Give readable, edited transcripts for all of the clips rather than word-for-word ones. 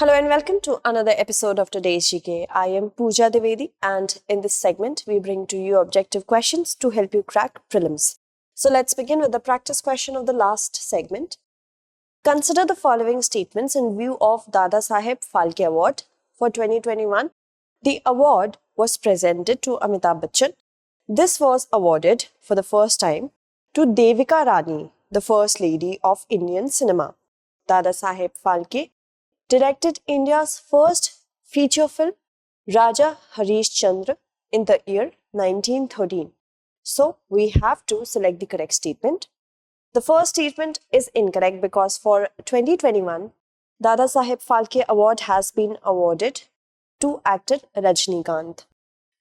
Hello and welcome to another episode of today's GK. I am Pooja Devedi, and in this segment we bring to you objective questions to help you crack prelims. So let's begin with the practice question of the last segment. Consider the following statements in view of Dadasaheb Phalke Award for 2021. The award was presented to Amitabh Bachchan. This was awarded for the first time to Devika Rani, the First Lady of Indian cinema. Dadasaheb Phalke directed India's first feature film, Raja Harish Chandra, in the year 1913. So, we have to select the correct statement. The first statement is incorrect because for 2021, Dadasaheb Phalke Award has been awarded to actor Rajnikant.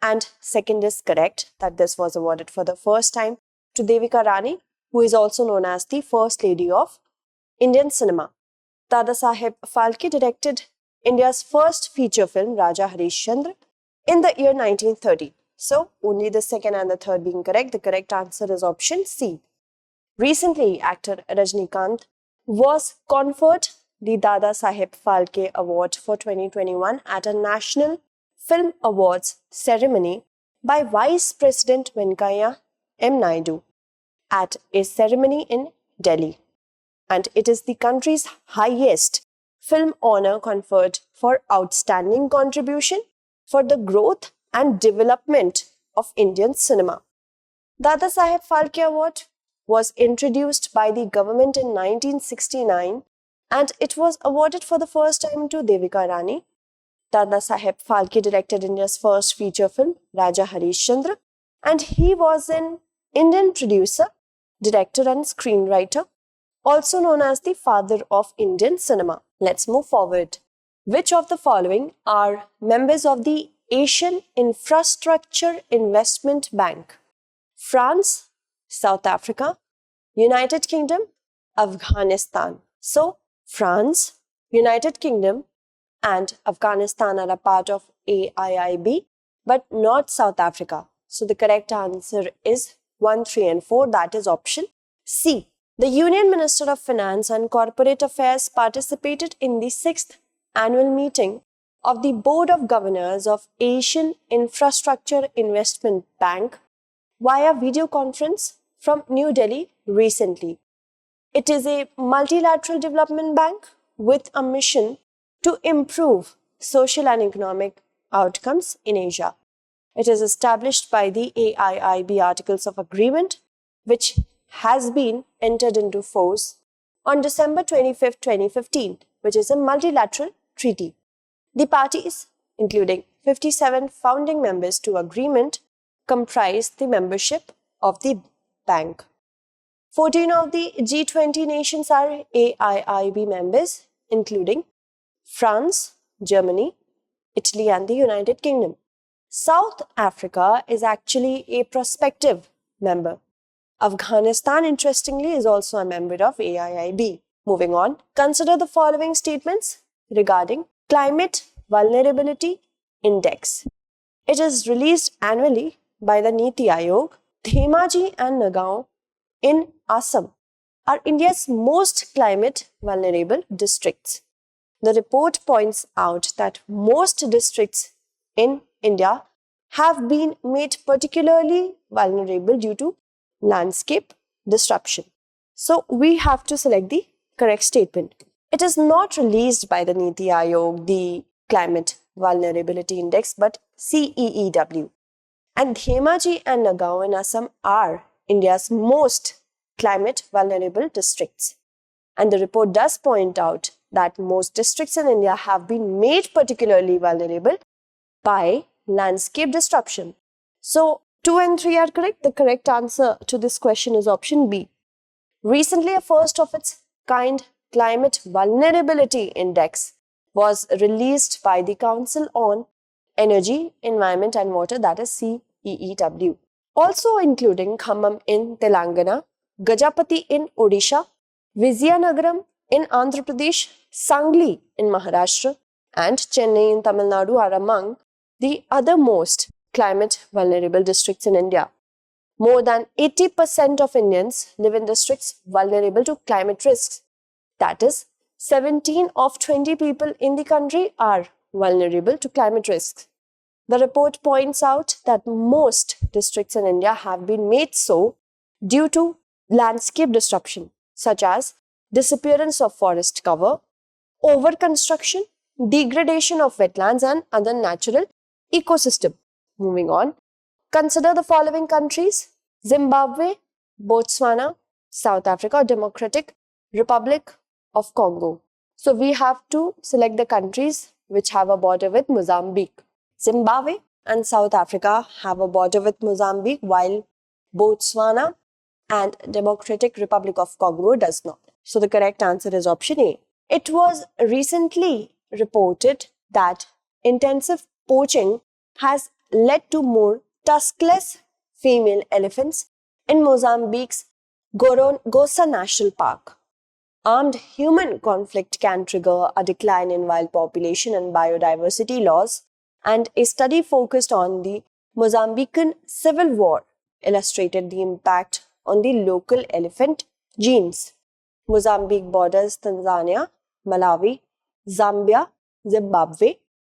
And second is correct, that this was awarded for the first time to Devika Rani, who is also known as the First Lady of Indian cinema. Dadasaheb Phalke directed India's first feature film, Raja Harish Chandra, in the year 1930. So, only the second and the third being correct. The correct answer is option C. Recently, actor Rajnikant was conferred the Dadasaheb Phalke Award for 2021 at a National Film Awards ceremony by Vice President Venkaiah M. Naidu at a ceremony in Delhi. And it is the country's highest film honor conferred for outstanding contribution for the growth and development of Indian cinema. Dadasaheb Phalke Award was introduced by the government in 1969 and it was awarded for the first time to Devika Rani. Dadasaheb Phalke directed India's first feature film, Raja Harish Chandra, and he was an Indian producer, director and screenwriter, also known as the father of Indian cinema. Let's move forward. Which of the following are members of the Asian Infrastructure Investment Bank? France, South Africa, United Kingdom, Afghanistan. So, France, United Kingdom and Afghanistan are a part of AIIB, but not South Africa. So, the correct answer is 1, 3 and 4. That is option C. The Union Minister of Finance and Corporate Affairs participated in the 6th annual meeting of the Board of Governors of Asian Infrastructure Investment Bank via video conference from New Delhi recently. It is a multilateral development bank with a mission to improve social and economic outcomes in Asia. It is established by the AIIB Articles of Agreement, which has been entered into force on December 25, 2015, which is a multilateral treaty. The parties, including 57 founding members to agreement, comprise the membership of the bank. 14 of the G20 nations are AIIB members, including France, Germany, Italy and the United Kingdom. South Africa is actually a prospective member. Afghanistan, interestingly, is also a member of AIIB. Moving on, consider the following statements regarding Climate Vulnerability Index. It is released annually by the 𝐃𝐸𝐲𝐿. 𝐾𝐫𝐤𝐬𝐿 and 𝐿𝐴𝐸 in Assam are India's most climate vulnerable districts. The report points out that most districts in India have been made particularly vulnerable due to landscape disruption. So, we have to select the correct statement. It is not released by the 𝐃𝐸𝐲𝐿, the Climate Vulnerability Index, but CEEW. And 𝐾𝐫𝐤𝐬𝐿 and 𝐿𝐴𝐸 in Assam are India's most climate vulnerable districts. And the report does point out that most districts in India have been made particularly vulnerable by landscape disruption. So, 2 and 3 are correct. The correct answer to this question is option B. Recently, a first of its kind Climate Vulnerability Index was released by the Council on Energy, Environment and Water, that is CEEW. Also including Khammam in Telangana, Gajapati in Odisha, Vizianagaram in Andhra Pradesh, Sangli in Maharashtra and Chennai in Tamil Nadu are among the other most climate vulnerable districts in India. More than 80% of Indians live in districts vulnerable to climate risks, that is 17 of 20 people in the country are vulnerable to climate risks. The report points out that most districts in India have been made so due to landscape disruption, such as disappearance of forest cover, overconstruction, degradation of wetlands and other natural ecosystem. Moving on, consider the following countries: Zimbabwe, Botswana, South Africa, Democratic Republic of Congo. So we have to select the countries which have a border with Mozambique. Zimbabwe and South Africa have a border with Mozambique, while Botswana and Democratic Republic of Congo does not. So the correct answer is option A. It was recently reported that intensive poaching has led to more tuskless female elephants in Mozambique's Gorongosa National Park. Armed human conflict can trigger a decline in wild population and biodiversity loss, and a study focused on the Mozambican civil war illustrated the impact on the local elephant genes. Mozambique borders Tanzania, Malawi, Zambia, Zimbabwe,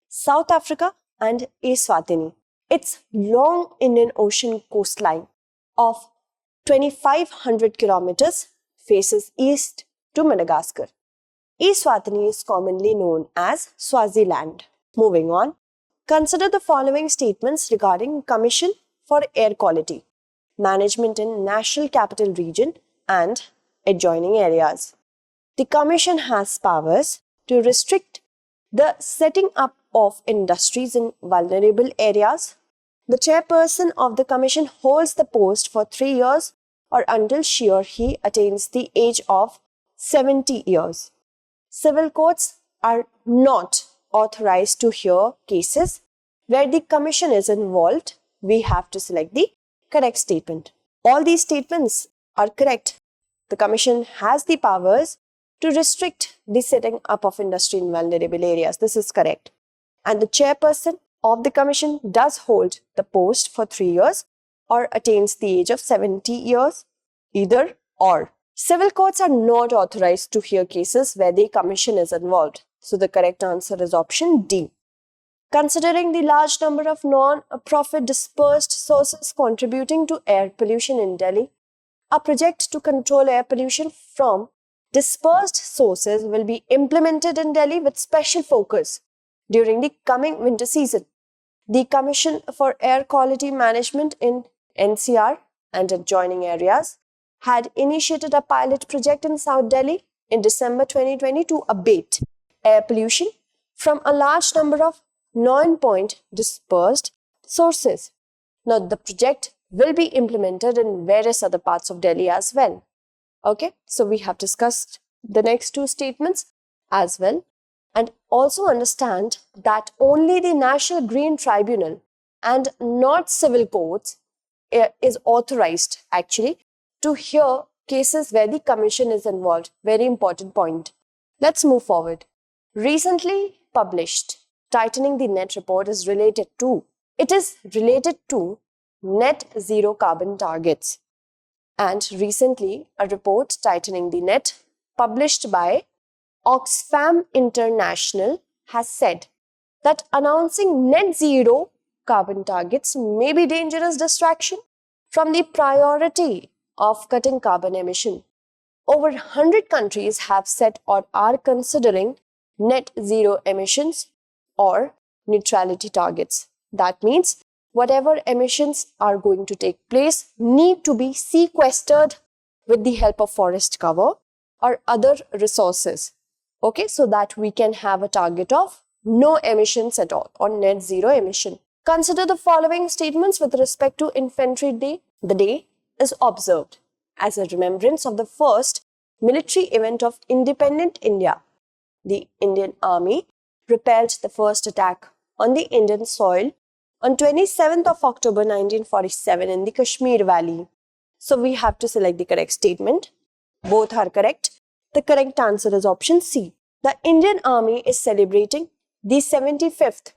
South Africa, and Eswatini. Its long Indian Ocean coastline of 2,500 kilometers faces east to Madagascar. Eswatini is commonly known as Swaziland. Moving on, consider the following statements regarding Commission for Air Quality Management in National Capital Region and adjoining areas. The Commission has powers to restrict the setting up of industries in vulnerable areas. The chairperson of the Commission holds the post for 3 years or until she or he attains the age of 70 years. Civil courts are not authorized to hear cases where the Commission is involved. We have to select the correct statement. All these statements are correct. The Commission has the powers to restrict the setting up of industry in vulnerable areas. This is correct. And the chairperson of the Commission does hold the post for 3 years or attains the age of 70 years, either or. Civil courts are not authorized to hear cases where the Commission is involved. So the correct answer is option D. Considering the large number of non-profit dispersed sources contributing to air pollution in Delhi, a project to control air pollution from dispersed sources will be implemented in Delhi with special focus during the coming winter season. The Commission for Air Quality Management in NCR and adjoining areas had initiated a pilot project in South Delhi in December 2020 to abate air pollution from a large number of non-point dispersed sources. Now, the project will be implemented in various other parts of Delhi as well. Okay, so we have discussed the next two statements as well, and also understand that only the National Green Tribunal and not civil courts is authorized actually to hear cases where the Commission is involved. Very important point. Let's move forward. Recently published Tightening the Net report is related to net zero carbon targets. And recently, a report Tightening the Net published by Oxfam International has said that announcing net zero carbon targets may be dangerous distraction from the priority of cutting carbon emission. Over 100 countries have set or are considering net zero emissions or neutrality targets. That means whatever emissions are going to take place need to be sequestered with the help of forest cover or other resources. Okay, so that we can have a target of no emissions at all or net zero emission. Consider the following statements with respect to Infantry Day. The day is observed as a remembrance of the first military event of independent India. The Indian Army repelled the first attack on the Indian soil on 27th of October 1947 in the Kashmir Valley. So we have to select the correct statement. Both are correct. The correct answer is option C. The Indian Army is celebrating the 75th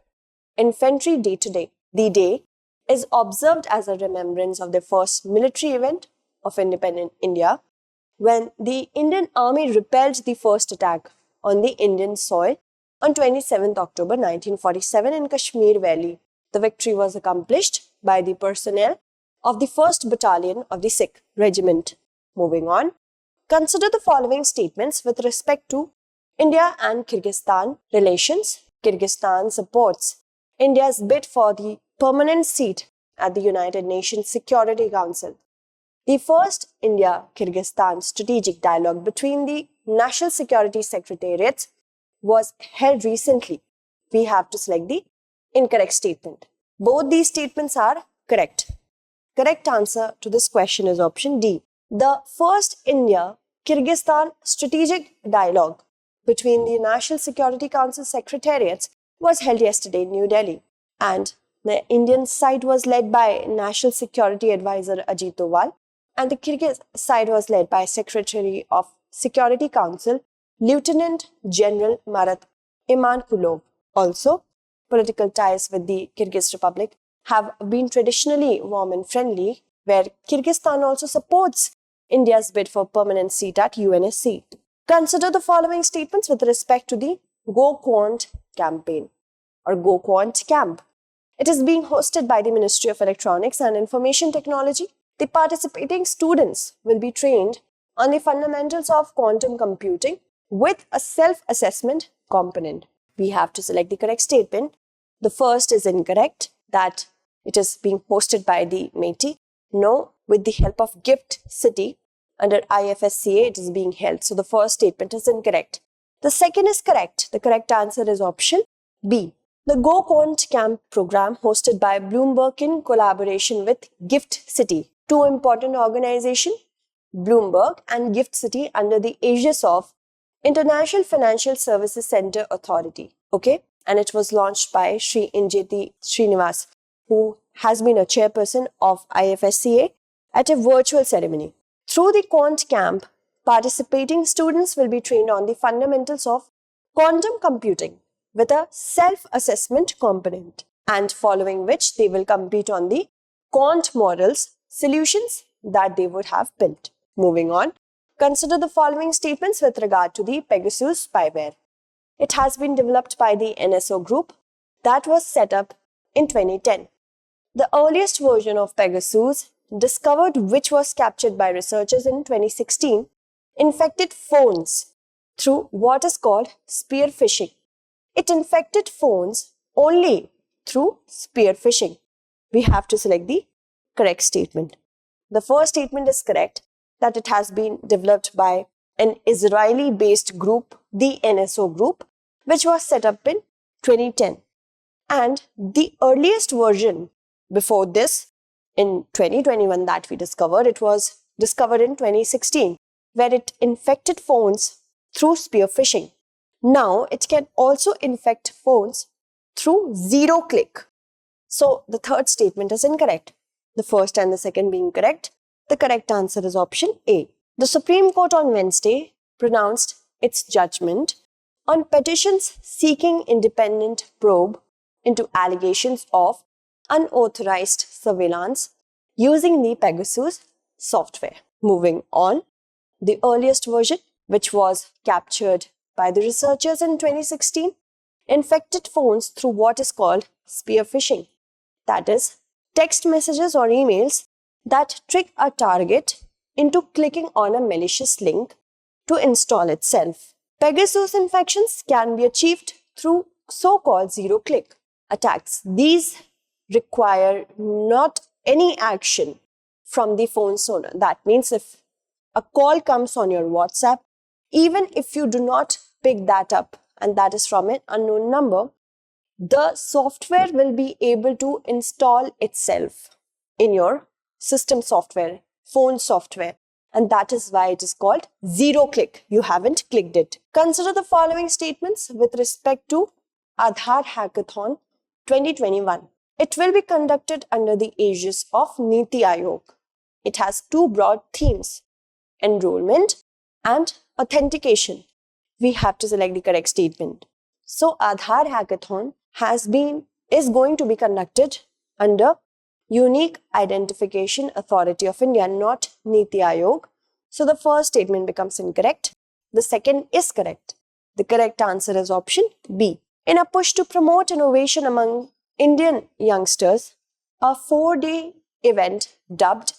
Infantry Day today. The day is observed as a remembrance of the first military event of independent India when the Indian Army repelled the first attack on the Indian soil on 27th October 1947 in Kashmir Valley. The victory was accomplished by the personnel of the 1st Battalion of the Sikh Regiment. Moving on, consider the following statements with respect to India and Kyrgyzstan relations. Kyrgyzstan supports India's bid for the permanent seat at the United Nations Security Council. The first India-Kyrgyzstan strategic dialogue between the National Security Secretariats was held recently. We have to select the incorrect statement. Both these statements are correct. Correct answer to this question is option D. The first India-Kyrgyzstan strategic dialogue between the National Security Council Secretariats was held yesterday in New Delhi, and the Indian side was led by National Security Advisor Ajit Doval, and the Kyrgyz side was led by Secretary of Security Council Lieutenant General Marat Imankulov. Also, political ties with the Kyrgyz Republic have been traditionally warm and friendly, where Kyrgyzstan also supports India's bid for permanent seat at UNSC. Consider the following statements with respect to the Go Quant campaign or Go Quant camp. It is being hosted by the Ministry of Electronics and Information Technology. The participating students will be trained on the fundamentals of quantum computing with a self-assessment component. We have to select the correct statement. The first is incorrect, that it is being hosted by the METI. No, with the help of Gift City under IFSCA, it is being held. So the first statement is incorrect. The second is correct. The correct answer is option B. The Go Quant Camp program hosted by Bloomberg in collaboration with Gift City, two important organizations, Bloomberg and Gift City, under the aegis of International Financial Services Center Authority. Okay, and it was launched by Sri Injeti Srinivas, who has been a chairperson of IFSCA, at a virtual ceremony. Through the Quant Camp, participating students will be trained on the fundamentals of quantum computing with a self-assessment component, and following which they will compete on the quant models solutions that they would have built. Moving on, consider the following statements with regard to the Pegasus Spyware. It has been developed by the NSO group that was set up in 2010. The earliest version of Pegasus, discovered which was captured by researchers in 2016, infected phones through what is called spear-phishing. It infected phones only through spear-phishing. We have to select the correct statement. The first statement is correct, that it has been developed by an Israeli-based group, the NSO group, which was set up in 2010. And the earliest version before this, in 2021, that we discovered, it was discovered in 2016, where it infected phones through spear-phishing. Now, it can also infect phones through zero-click. So, the third statement is incorrect. The first and the second being correct. The correct answer is option A. The Supreme Court on Wednesday pronounced its judgment on petitions seeking independent probe into allegations of unauthorized surveillance using the Pegasus software. Moving on, the earliest version, which was captured by the researchers in 2016, infected phones through what is called spear-phishing. That is, text messages or emails that trick a target into clicking on a malicious link to install itself. Pegasus infections can be achieved through so-called zero-click attacks. These require not any action from the phone's owner. That means if a call comes on your WhatsApp, even if you do not pick that up and that is from an unknown number, the software will be able to install itself in your system software, phone software, and that is why it is called zero-click. You haven't clicked it. Consider the following statements with respect to Aadhaar Hackathon 2021. It will be conducted under the aegis of 𝐾𝐫𝐤𝐬𝐡𝐭𝐢. It has two broad themes, enrollment and authentication. We have to select the correct statement. So, Aadhaar Hackathon is going to be conducted under Unique Identification Authority of India, not 𝐾𝐫𝐤𝐬𝐡𝐭𝐢. So, the first statement becomes incorrect. The second is correct. The correct answer is option B. In a push to promote innovation among Indian youngsters, a 4-day event dubbed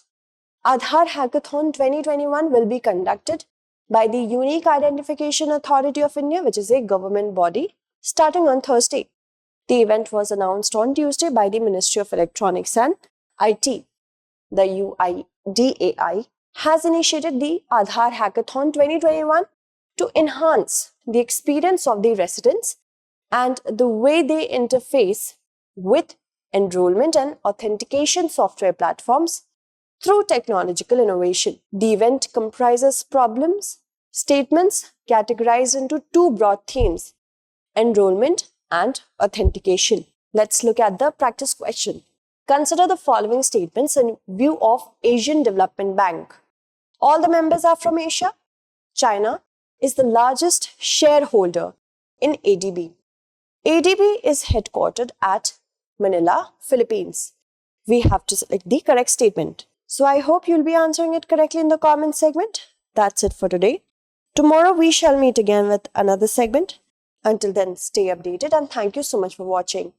Aadhaar Hackathon 2021 will be conducted by the Unique Identification Authority of India, which is a government body, starting on Thursday. The event was announced on Tuesday by the Ministry of Electronics and IT. The UIDAI has initiated the Aadhaar Hackathon 2021 to enhance the experience of the residents and the way they interface with enrollment and authentication software platforms through technological innovation. The event comprises problems, statements categorized into two broad themes: enrollment and authentication. Let's look at the practice question. Consider the following statements in view of Asian Development Bank. All the members are from Asia. China is the largest shareholder in ADB. ADB is headquartered at Manila, Philippines. We have to select the correct statement. So I hope you'll be answering it correctly in the comment segment. That's it for today. Tomorrow we shall meet again with another segment. Until then, stay updated and thank you so much for watching.